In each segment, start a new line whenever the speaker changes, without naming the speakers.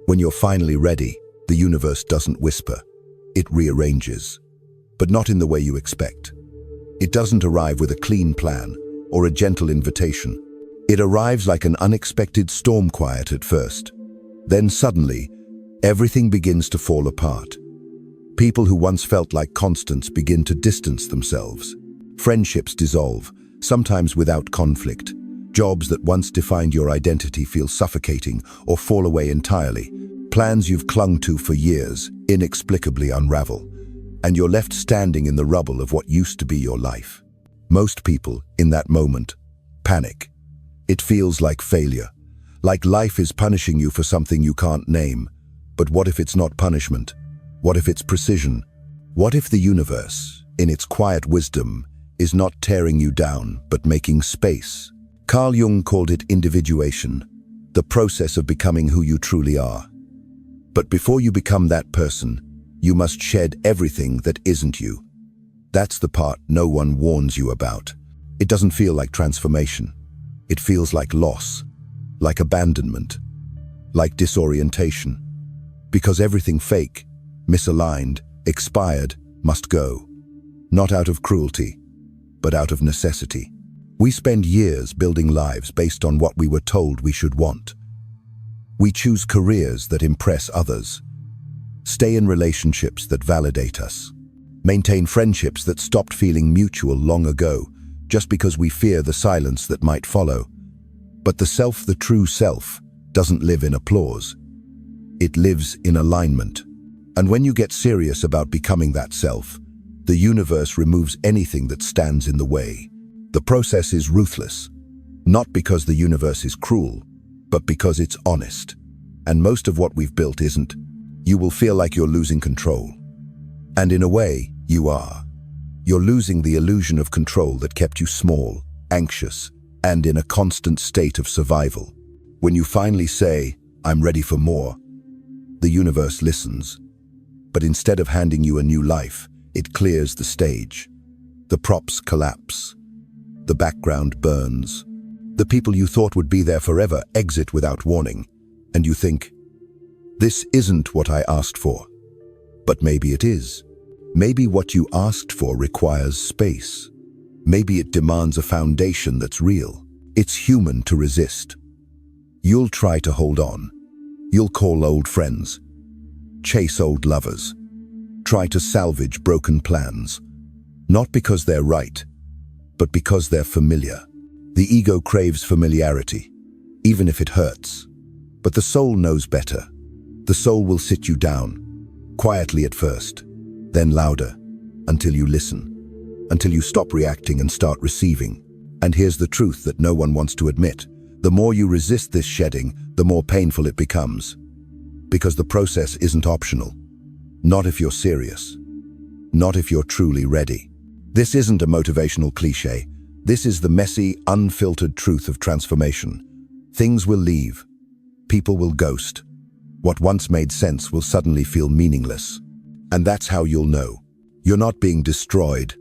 When you're finally ready, the universe doesn't whisper. It rearranges, but not in the way you expect. It doesn't arrive with a clean plan or a gentle invitation. It arrives like an unexpected storm quiet at first. Then suddenly, everything begins to fall apart. People who once felt like constants begin to distance themselves. Friendships dissolve, sometimes without conflict. Jobs that once defined your identity feel suffocating or fall away entirely. Plans you've clung to for years inexplicably unravel, and you're left standing in the rubble of what used to be your life. Most people, in that moment, panic. It feels like failure, like life is punishing you for something you can't name. But what if it's not punishment? What if it's precision? What if the universe, in its quiet wisdom, is not tearing you down, but making space? Carl Jung called it individuation, the process of becoming who you truly are. But before you become that person, you must shed everything that isn't you. That's the part no one warns you about. It doesn't feel like transformation. It feels like loss, like abandonment, like disorientation. Because everything fake, misaligned, expired, must go. Not out of cruelty, but out of necessity. We spend years building lives based on what we were told we should want. We choose careers that impress others, stay in relationships that validate us, maintain friendships that stopped feeling mutual long ago, just because we fear the silence that might follow. But the self, the true self, doesn't live in applause. It lives in alignment. And when you get serious about becoming that self, the universe removes anything that stands in the way. The process is ruthless, not because the universe is cruel, but because it's honest. And most of what we've built isn't. You will feel like you're losing control. And in a way, you are. You're losing the illusion of control that kept you small, anxious, and in a constant state of survival. When you finally say, "I'm ready for more," the universe listens. But instead of handing you a new life, it clears the stage. The props collapse. The background burns. The people you thought would be there forever exit without warning. And you think, this isn't what I asked for. But maybe it is. Maybe what you asked for requires space. Maybe it demands a foundation that's real. It's human to resist. You'll try to hold on. You'll call old friends. Chase old lovers. Try to salvage broken plans. Not because they're right, but because they're familiar. The ego craves familiarity, even if it hurts. But the soul knows better. The soul will sit you down, quietly at first, then louder, until you listen, until you stop reacting and start receiving. And here's the truth that no one wants to admit. The more you resist this shedding, the more painful it becomes. Because the process isn't optional. Not if you're serious. Not if you're truly ready. This isn't a motivational cliché. This is the messy, unfiltered truth of transformation. Things will leave. People will ghost. What once made sense will suddenly feel meaningless. And that's how you'll know. You're not being destroyed.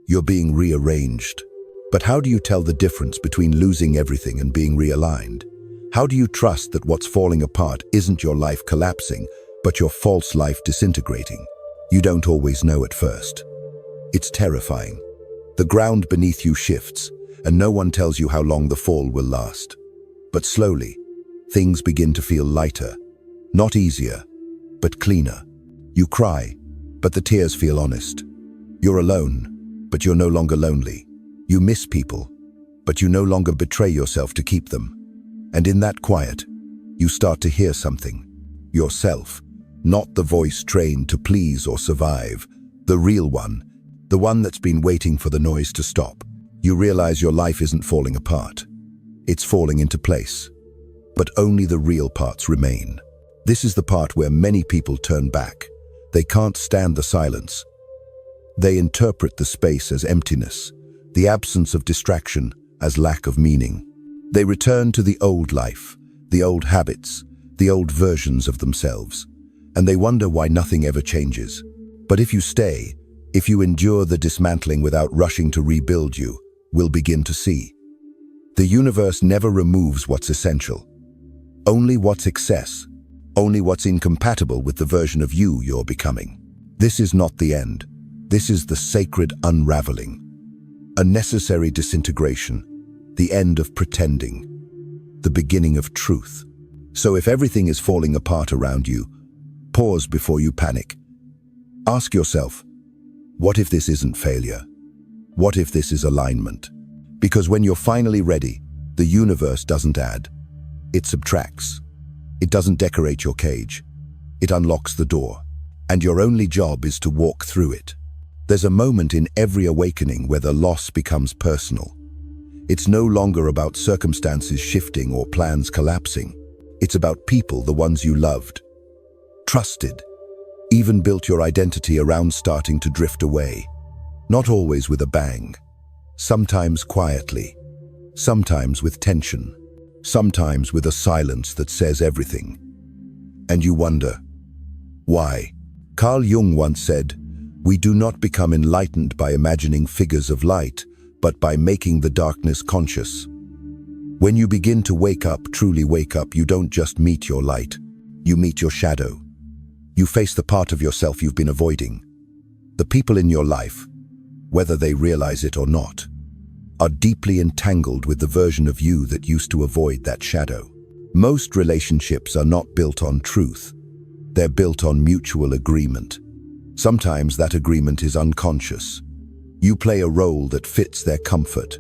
You're being rearranged. But how do you tell the difference between losing everything and being realigned? How do you trust that what's falling apart isn't your life collapsing, but your false life disintegrating? You don't always know at first. It's terrifying. The ground beneath you shifts, and no one tells you how long the fall will last. But slowly, things begin to feel lighter. Not easier, but cleaner. You cry, but the tears feel honest. You're alone, but you're no longer lonely. You miss people, but you no longer betray yourself to keep them. And in that quiet, you start to hear something. Yourself, not the voice trained to please or survive. The real one. The one that's been waiting for the noise to stop. You realize your life isn't falling apart. It's falling into place. But only the real parts remain. This is the part where many people turn back. They can't stand the silence. They interpret the space as emptiness, the absence of distraction as lack of meaning. They return to the old life, the old habits, the old versions of themselves, and they wonder why nothing ever changes. But if you stay, if you endure the dismantling without rushing to rebuild, you will begin to see. The universe never removes what's essential, only what's excess. only what's incompatible with the version of you you're becoming. This is not the end. This is the sacred unraveling, a necessary disintegration, the end of pretending, the beginning of truth. So if everything is falling apart around you, pause before you panic. Ask yourself, what if this isn't failure? What if this is alignment? Because when you're finally ready, the universe doesn't add, it subtracts. It doesn't decorate your cage. It unlocks the door, and your only job is to walk through it. There's a moment in every awakening where the loss becomes personal. It's no longer about circumstances shifting or plans collapsing. It's about people, the ones you loved, trusted, even built your identity around starting to drift away. Not always with a bang. Sometimes quietly. Sometimes with tension. Sometimes with a silence that says everything. And you wonder, why? Carl Jung once said, "We do not become enlightened by imagining figures of light, but by making the darkness conscious." When you begin to wake up, truly wake up, you don't just meet your light, you meet your shadow. You face the part of yourself you've been avoiding. The people in your life, whether they realize it or not, are deeply entangled with the version of you that used to avoid that shadow. Most relationships are not built on truth. They're built on mutual agreement. Sometimes that agreement is unconscious. You play a role that fits their comfort.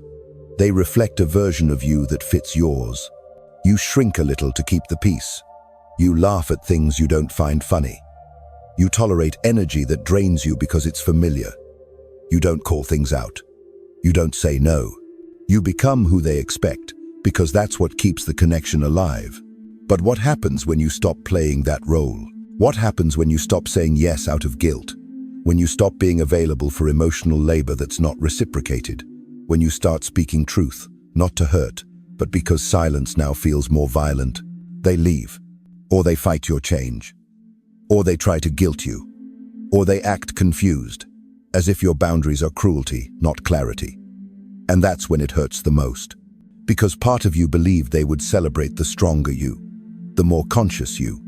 They reflect a version of you that fits yours. You shrink a little to keep the peace. You laugh at things you don't find funny. You tolerate energy that drains you because it's familiar. You don't call things out. You don't say no. You become who they expect because that's what keeps the connection alive. But what happens when you stop playing that role? What happens when you stop saying yes out of guilt? When you stop being available for emotional labor that's not reciprocated? When you start speaking truth, not to hurt, but because silence now feels more violent? They leave, or they fight your change, or they try to guilt you, or they act confused, as if your boundaries are cruelty, not clarity. And that's when it hurts the most. Because part of you believed they would celebrate the stronger you, the more conscious you,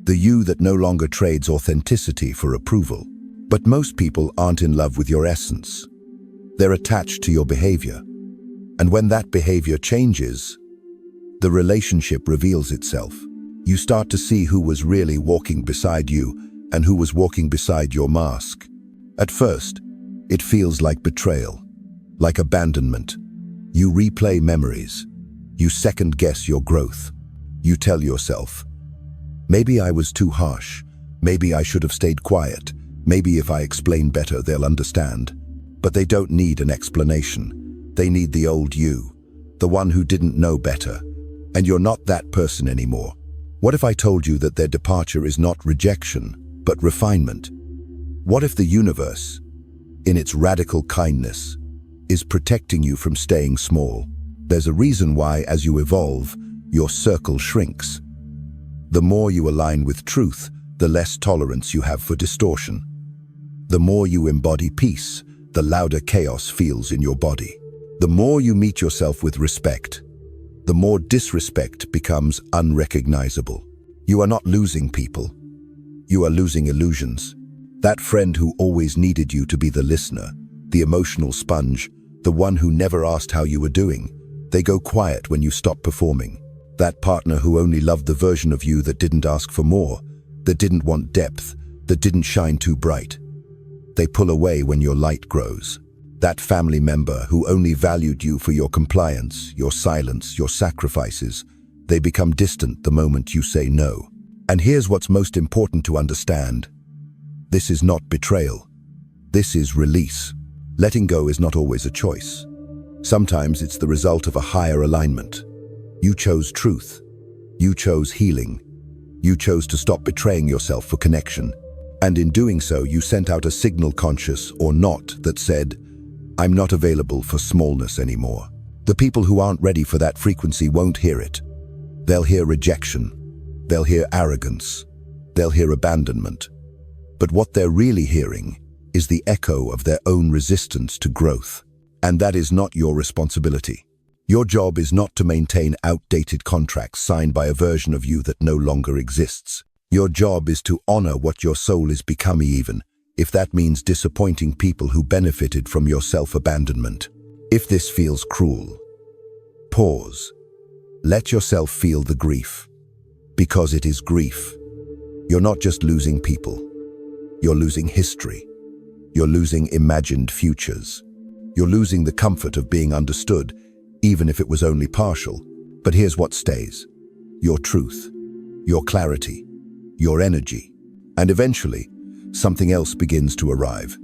the you that no longer trades authenticity for approval. But most people aren't in love with your essence. They're attached to your behavior. And when that behavior changes, the relationship reveals itself. You start to see who was really walking beside you and who was walking beside your mask. At first, it feels like betrayal, like abandonment. You replay memories. You second-guess your growth. You tell yourself, maybe I was too harsh. Maybe I should have stayed quiet. Maybe if I explain better, they'll understand. But they don't need an explanation. They need the old you, the one who didn't know better. And you're not that person anymore. What if I told you that their departure is not rejection, but refinement? What if the universe, in its radical kindness, is protecting you from staying small? There's a reason why, as you evolve, your circle shrinks. The more you align with truth, the less tolerance you have for distortion. The more you embody peace, the louder chaos feels in your body. The more you meet yourself with respect, the more disrespect becomes unrecognizable. You are not losing people. You are losing illusions. That friend who always needed you to be the listener, the emotional sponge, the one who never asked how you were doing, they go quiet when you stop performing. That partner who only loved the version of you that didn't ask for more, that didn't want depth, that didn't shine too bright. They pull away when your light grows. That family member who only valued you for your compliance, your silence, your sacrifices, they become distant the moment you say no. And here's what's most important to understand. This is not betrayal. This is release. Letting go is not always a choice. Sometimes it's the result of a higher alignment. You chose truth. You chose healing. You chose to stop betraying yourself for connection. And in doing so, you sent out a signal, conscious or not, that said, I'm not available for smallness anymore. The people who aren't ready for that frequency won't hear it. They'll hear rejection. They'll hear arrogance. They'll hear abandonment. But what they're really hearing is the echo of their own resistance to growth. And that is not your responsibility. Your job is not to maintain outdated contracts signed by a version of you that no longer exists. Your job is to honor what your soul is becoming, even if that means disappointing people who benefited from your self-abandonment. If this feels cruel, pause. Let yourself feel the grief. Because it is grief. You're not just losing people. You're losing history. You're losing imagined futures. You're losing the comfort of being understood, even if it was only partial. But here's what stays. Your truth, your clarity, your energy. And eventually, something else begins to arrive.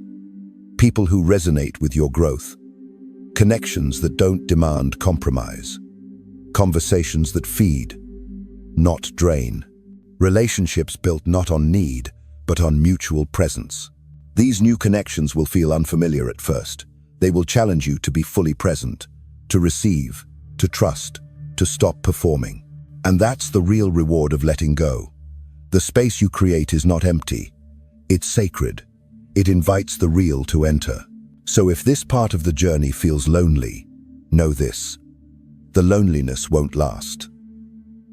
People who resonate with your growth. Connections that don't demand compromise. Conversations that feed, not drain. Relationships built not on need, but on mutual presence. These new connections will feel unfamiliar at first. They will challenge you to be fully present, to receive, to trust, to stop performing. And that's the real reward of letting go. The space you create is not empty. It's sacred. It invites the real to enter. So if this part of the journey feels lonely, know this. The loneliness won't last.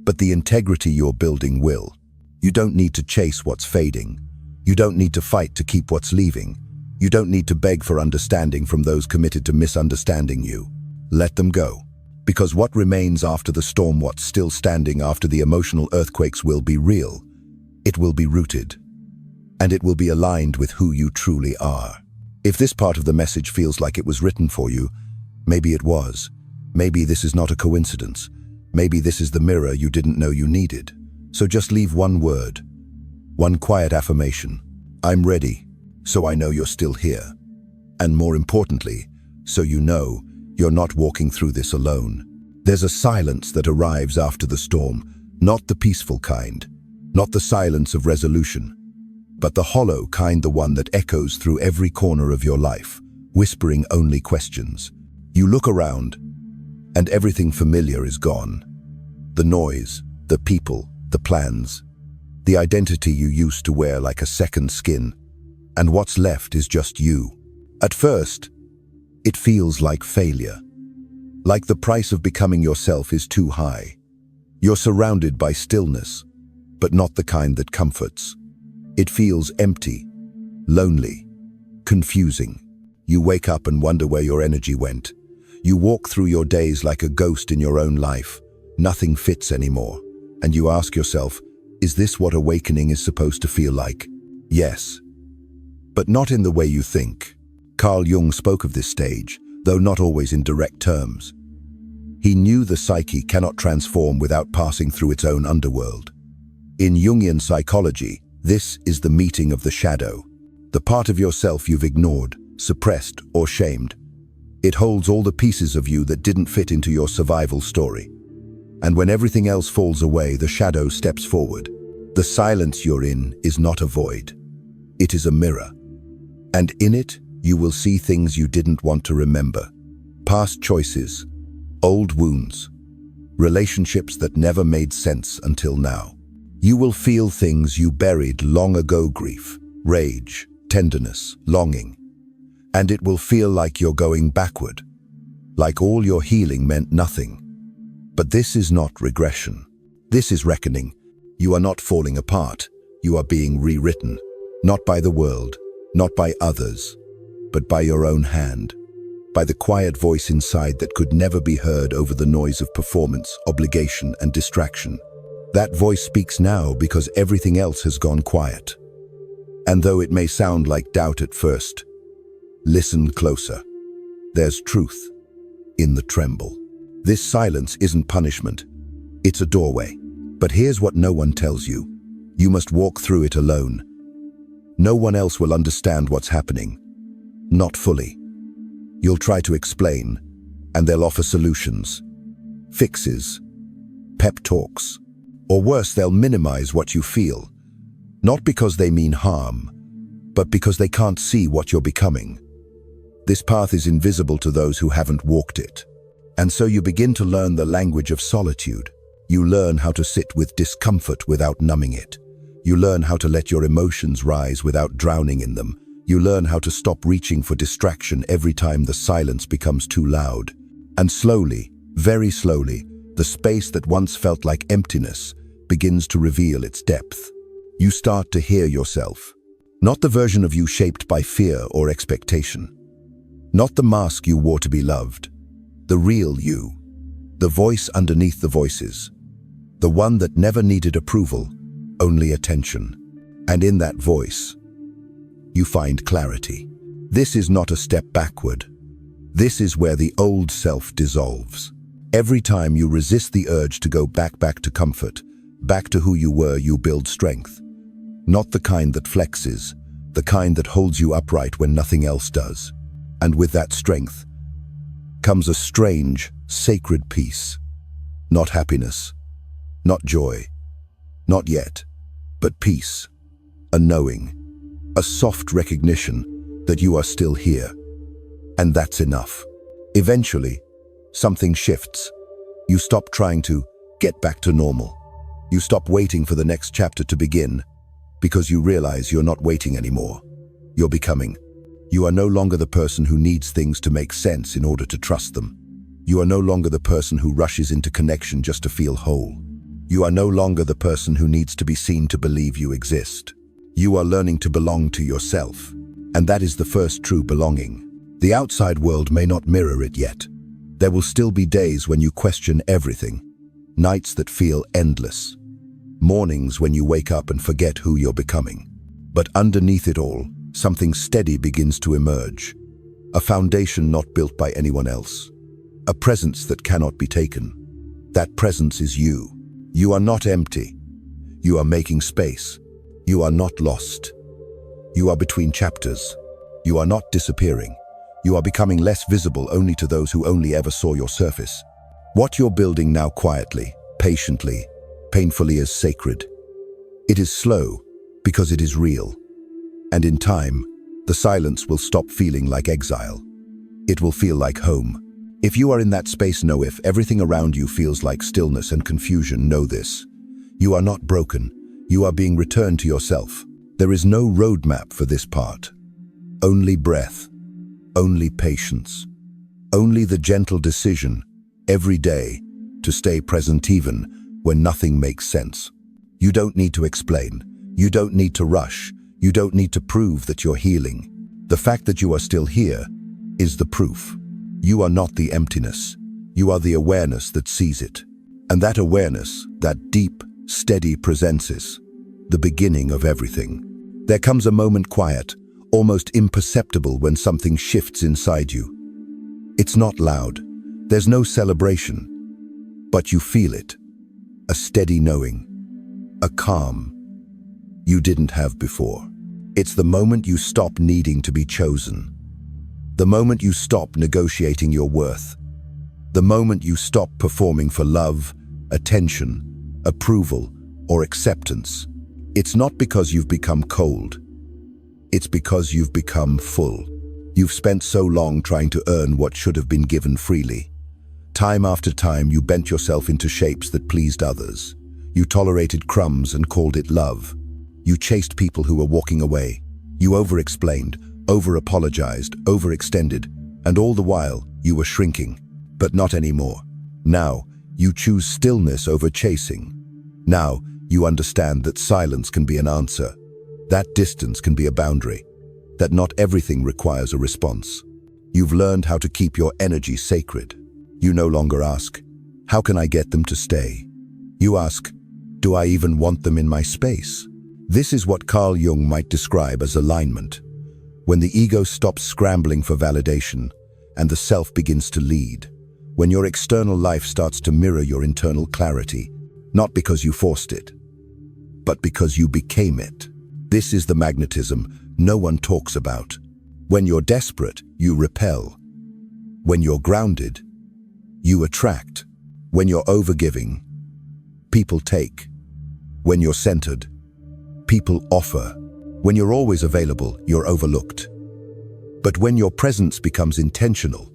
But the integrity you're building will. You don't need to chase what's fading. You don't need to fight to keep what's leaving. You don't need to beg for understanding from those committed to misunderstanding you. Let them go. Because what remains after the storm, what's still standing after the emotional earthquakes, will be real. It will be rooted. And it will be aligned with who you truly are. If this part of the message feels like it was written for you, maybe it was. Maybe this is not a coincidence. Maybe this is the mirror you didn't know you needed. So just leave one word, one quiet affirmation. I'm ready, so I know you're still here. And more importantly, so you know you're not walking through this alone. There's a silence that arrives after the storm, not the peaceful kind, not the silence of resolution, but the hollow kind, the one that echoes through every corner of your life, whispering only questions. You look around, and everything familiar is gone. The noise, the people, the plans, the identity you used to wear like a second skin, and what's left is just you. At first, it feels like failure, like the price of becoming yourself is too high. You're surrounded by stillness, but not the kind that comforts. It feels empty, lonely, confusing. You wake up and wonder where your energy went. You walk through your days like a ghost in your own life. Nothing fits anymore. And you ask yourself, is this what awakening is supposed to feel like? Yes, but not in the way you think. Carl Jung spoke of this stage, though not always in direct terms. He knew the psyche cannot transform without passing through its own underworld. In Jungian psychology, this is the meeting of the shadow, the part of yourself you've ignored, suppressed, or shamed. It holds all the pieces of you that didn't fit into your survival story. And when everything else falls away, the shadow steps forward. The silence you're in is not a void. It is a mirror. And in it, you will see things you didn't want to remember. Past choices, old wounds, relationships that never made sense until now. You will feel things you buried long ago: grief, rage, tenderness, longing. And it will feel like you're going backward, like all your healing meant nothing. But this is not regression. This is reckoning. You are not falling apart. You are being rewritten, not by the world, not by others, but by your own hand, by the quiet voice inside that could never be heard over the noise of performance, obligation, and distraction. That voice speaks now because everything else has gone quiet. And though it may sound like doubt at first, listen closer. There's truth in the tremble. This silence isn't punishment. It's a doorway. But here's what no one tells you. You must walk through it alone. No one else will understand what's happening. Not fully. You'll try to explain, and they'll offer solutions, fixes, pep talks, or worse, they'll minimize what you feel. Not because they mean harm, but because they can't see what you're becoming. This path is invisible to those who haven't walked it. And so you begin to learn the language of solitude. You learn how to sit with discomfort without numbing it. You learn how to let your emotions rise without drowning in them. You learn how to stop reaching for distraction every time the silence becomes too loud. And slowly, Very slowly, the space that once felt like emptiness begins to reveal its depth. You start to hear yourself. Not the version of you shaped by fear or expectation. Not the mask you wore to be loved. The real you. The voice underneath the voices. The one that never needed approval, only attention. And in that voice, you find clarity. This is not a step backward. This is where the old self dissolves. Every time you resist the urge to go back to comfort, back to who you were, you build strength. Not the kind that flexes, the kind that holds you upright when nothing else does. And with that strength comes a strange, sacred peace. Not happiness, not joy, not yet, but peace, a knowing, a soft recognition that you are still here. And that's enough. Eventually, something shifts. You stop trying to get back to normal. You stop waiting for the next chapter to begin because you realize you're not waiting anymore. You're becoming. You are no longer the person who needs things to make sense in order to trust them. You are no longer the person who rushes into connection just to feel whole. You are no longer the person who needs to be seen to believe you exist. You are learning to belong to yourself. And that is the first true belonging. The outside world may not mirror it yet. There will still be days when you question everything. Nights that feel endless. Mornings when you wake up and forget who you're becoming. But underneath it all, something steady begins to emerge. A foundation not built by anyone else. A presence that cannot be taken. That presence is you. You are not empty. You are making space. You are not lost. You are between chapters. You are not disappearing. You are becoming less visible only to those who only ever saw your surface. What you're building now quietly, patiently, painfully is sacred. It is slow because it is real. And in time, the silence will stop feeling like exile. It will feel like home. If you are in that space, know if everything around you feels like stillness and confusion, know this. You are not broken. You are being returned to yourself. There is no roadmap for this part. Only breath. Only patience. Only the gentle decision, every day, to stay present even when nothing makes sense. You don't need to explain. You don't need to rush. You don't need to prove that you're healing. The fact that you are still here is the proof. You are not the emptiness. You are the awareness that sees it. And that awareness, that deep, steady presence is the beginning of everything. There comes a moment quiet, almost imperceptible when something shifts inside you. It's not loud. There's no celebration. But you feel it. A steady knowing. A calm you didn't have before. It's the moment you stop needing to be chosen. The moment you stop negotiating your worth. The moment you stop performing for love, attention, approval, or acceptance. It's not because you've become cold. It's because you've become full. You've spent so long trying to earn what should have been given freely. Time after time, you bent yourself into shapes that pleased others. You tolerated crumbs and called it love. You chased people who were walking away. You over-explained, over-apologized, overextended, and all the while, you were shrinking. But not anymore. Now, you choose stillness over chasing. Now, you understand that silence can be an answer. That distance can be a boundary. That not everything requires a response. You've learned how to keep your energy sacred. You no longer ask, how can I get them to stay? You ask, do I even want them in my space? This is what Carl Jung might describe as alignment. When the ego stops scrambling for validation and the self begins to lead. When your external life starts to mirror your internal clarity, not because you forced it, but because you became it. This is the magnetism no one talks about. When you're desperate, you repel. When you're grounded, you attract. When you're overgiving, people take. When you're centered, people offer. When you're always available, you're overlooked. But when your presence becomes intentional,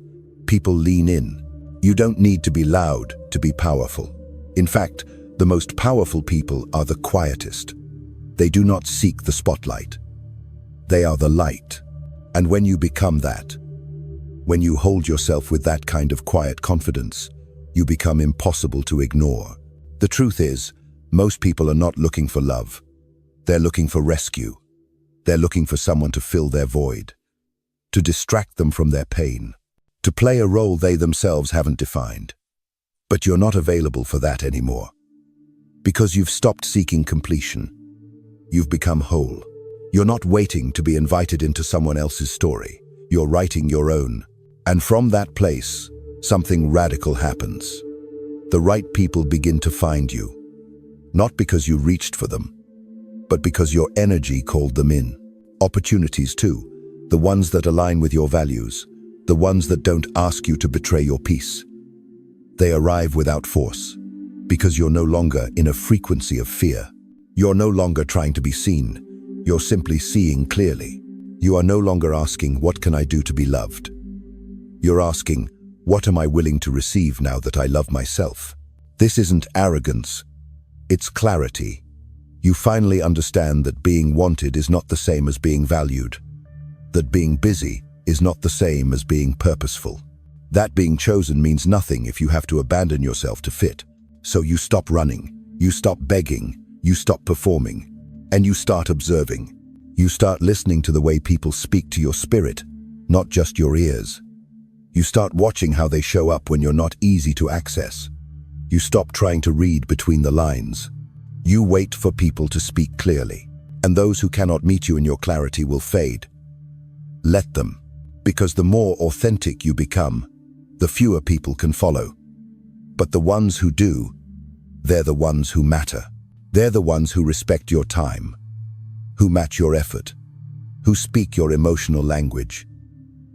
people lean in. You don't need to be loud to be powerful. In fact, the most powerful people are the quietest. They do not seek the spotlight. They are the light. And when you become that, when you hold yourself with that kind of quiet confidence, you become impossible to ignore. The truth is, most people are not looking for love. They're looking for rescue. They're looking for someone to fill their void, to distract them from their pain, to play a role they themselves haven't defined. But you're not available for that anymore. Because you've stopped seeking completion. You've become whole. You're not waiting to be invited into someone else's story. You're writing your own. And from that place, something radical happens. The right people begin to find you. Not because you reached for them, but because your energy called them in. Opportunities too, the ones that align with your values, the ones that don't ask you to betray your peace. They arrive without force, because you're no longer in a frequency of fear. You're no longer trying to be seen. You're simply seeing clearly. You are no longer asking, what can I do to be loved? You're asking, what am I willing to receive now that I love myself? This isn't arrogance. It's clarity. You finally understand that being wanted is not the same as being valued. That being busy is not the same as being purposeful. That being chosen means nothing if you have to abandon yourself to fit. So you stop running, you stop begging, you stop performing, and you start observing. You start listening to the way people speak to your spirit, not just your ears. You start watching how they show up when you're not easy to access. You stop trying to read between the lines. You wait for people to speak clearly, and those who cannot meet you in your clarity will fade. Let them, because the more authentic you become, the fewer people can follow. But the ones who do, they're the ones who matter. They're the ones who respect your time, who match your effort, who speak your emotional language,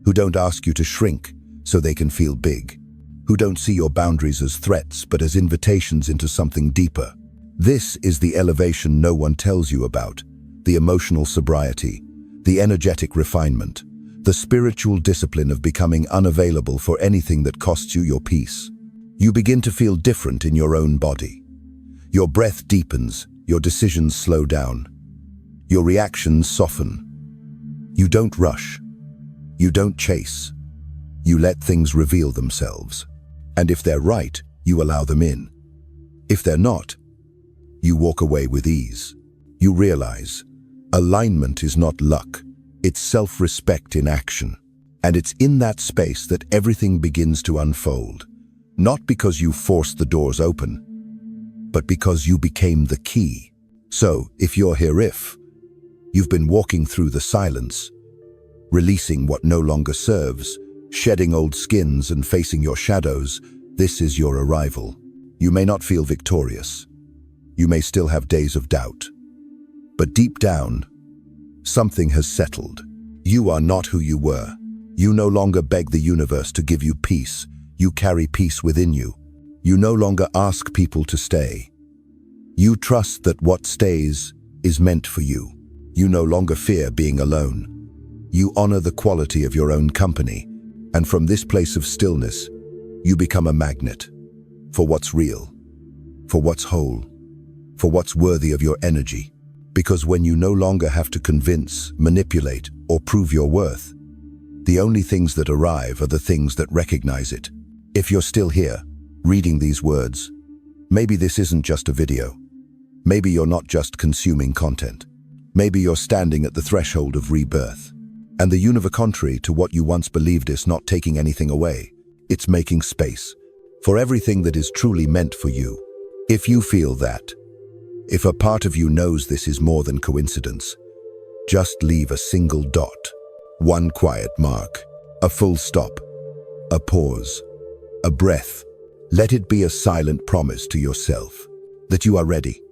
who don't ask you to shrink so they can feel big, who don't see your boundaries as threats but as invitations into something deeper. This is the elevation no one tells you about, the emotional sobriety, the energetic refinement, the spiritual discipline of becoming unavailable for anything that costs you your peace. You begin to feel different in your own body. Your breath deepens, your decisions slow down, your reactions soften. You don't rush. You don't chase. You let things reveal themselves. And if they're right, you allow them in. If they're not, you walk away with ease. You realize, alignment is not luck, it's self-respect in action. And it's in that space that everything begins to unfold. Not because you forced the doors open, but because you became the key. So, if you're here, you've been walking through the silence, releasing what no longer serves, shedding old skins and facing your shadows, this is your arrival. You may not feel victorious. You may still have days of doubt. But deep down, something has settled. You are not who you were. You no longer beg the universe to give you peace. You carry peace within you. You no longer ask people to stay. You trust that what stays is meant for you. You no longer fear being alone. You honor the quality of your own company. And from this place of stillness, you become a magnet for what's real, for what's whole, for what's worthy of your energy. Because when you no longer have to convince, manipulate, or prove your worth, the only things that arrive are the things that recognize it. If you're still here, reading these words, maybe this isn't just a video. Maybe you're not just consuming content. Maybe you're standing at the threshold of rebirth. And the universe, contrary to what you once believed, is not taking anything away. It's making space for everything that is truly meant for you. If you feel that, if a part of you knows this is more than coincidence, just leave a single dot, one quiet mark, a full stop, a pause, a breath. Let it be a silent promise to yourself that you are ready.